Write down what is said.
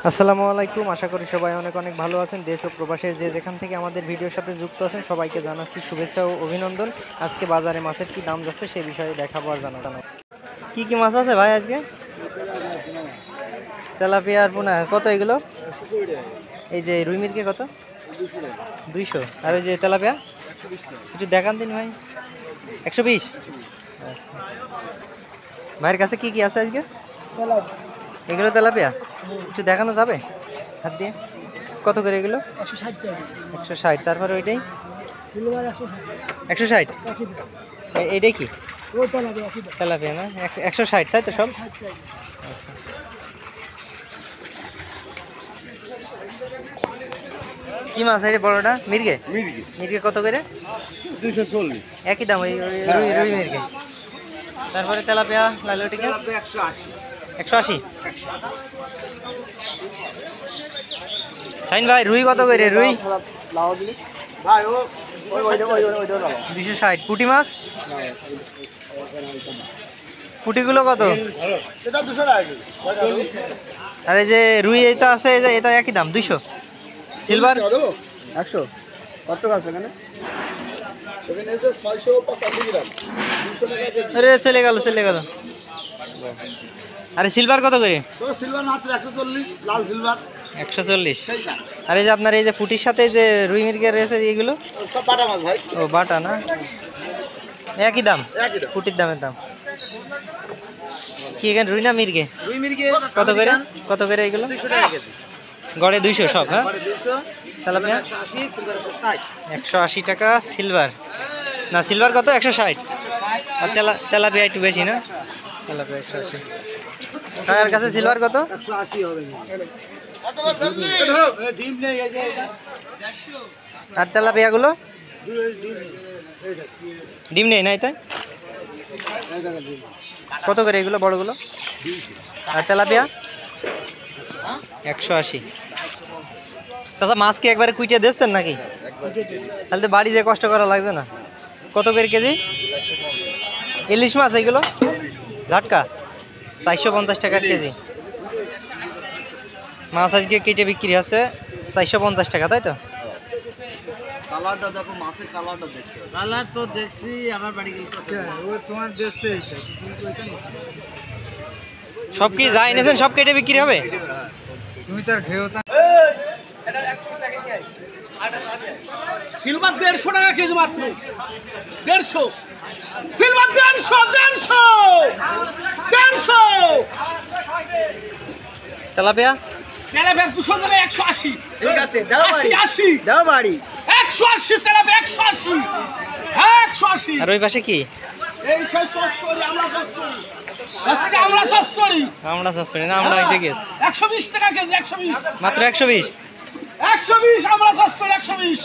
আসসালামু আলাইকুম, আশা করি সবাই অনেক অনেক ভালো আছেন। দেশ ও প্রবাসের যে যেখান থেকে আমাদের ভিডিওর সাথে যুক্ত আছেন সবাইকে জানাচ্ছি শুভেচ্ছা ও অভিনন্দন। আজকে বাজারে মাছের কি দাম যাচ্ছে সে বিষয়ে দেখাবো আর জানাবো। কি কি মাছ আছে ভাই আজকে? তেলাপিয়া আর পোনা কত এগুলো? এই যে রুই মিরকে কত? 200। আর ওই যে তেলাপিয়া একটু দেখান দিন ভাই। 120। আচ্ছা, ভাইয়ের কাছে কি কি আছে আজকে? এগুলো তেলাপিয়া একটু দেখানো যাবে হাত দিয়ে? কত করে এগুলো? 160। তারপরে ওইটাই 160। এইটাই কি তেলাপিয়া না? 160 তাই তো সব? আচ্ছা, কি মাছ এই বড়টা? মির্গে। মির্গে কত করে? 240। একই দাম ওই রুই রুই মির্গে। তারপরে তেলাপিয়া লালুটিকে 180। শাইন ভাই রুই কত করে? রুই 260। পুঁটি মাছ পুঁটিগুলো কত? আর এই যে রুই এটা আছে এটা একই দাম 200। সিলভার 100। কত টাকা আছে এখানে? এখানে 685 গ্রাম 200 টাকা। আরে চলে গেল। আরে সিলভার কত করে? তো সিলভার মাত্র 140, লাল সিলভার 140। আর এই যে আপনার এই যে পুটির সাথে যে রুই মির্গে রয়েছে এগুলো সব বাটা মাছ ভাই। ও বাটা না? একই দাম, পুটির দামের দাম কি এখানে? রুই না মির্গে? রুই মির্গে কত করে? কত করে এগুলো? 200 টাকা কেজি। গড়ে 200 সব? হ্যাঁ, 200। Tilapia 180, silver 160। 180 টাকা সিলভার। না সিলভার কত? 160। আর তেলাপিয়া একটু বেশি না? তেলাপিয়া 180। কার কাছে সিলভার কত? 180 হবে। ডিম নেই এই যে এটা। আর তেলাপিয়াগুলো ডিম নেই নাই তাই? কত করে এগুলো বড়গুলো? আর তেলাপিয়া 180। চাচা মাছ কি একবারে কুইটে দিচ্ছেন নাকি? তাহলে তো বাড়ি যে কষ্ট করা লাগছে না। কত করে কেজি ইলিশ মাছ এগুলো? ঝাটকা 450 টাকার কেজি মাছ আজকে কেটে বিক্রি হচ্ছে 450 টাকা, তাই তো? কালারটা দেখো, মাছের কালারটা দেখো। কালার তো দেখছি আমার বাড়ি গেলে ও তোমার দেখছে এইটা। সব কি যা এনেছেন সব কেটে বিক্রি হবে? তুমি তার খেও তা। সিলভার 150 টাকা কেজি মাত্র। 150 সিলভার 150 তেলাপিয়া তেলাপিয়া 200 টাকা 180। ঠিক আছে দাও 80 দাও বাড়ি 180 তেলাপিয়া 180। হ্যাঁ 180। আর ওই পাশে কি? এই সেই সস্তুরি আমরা সস্তুরি। আজকে আমরা সস্তুরি। আমরা সস্তুরি না, আমরা এটা গেস 120 টাকা কেজি 120। মাত্র 120। 120 আমরা সস্তুরি 120।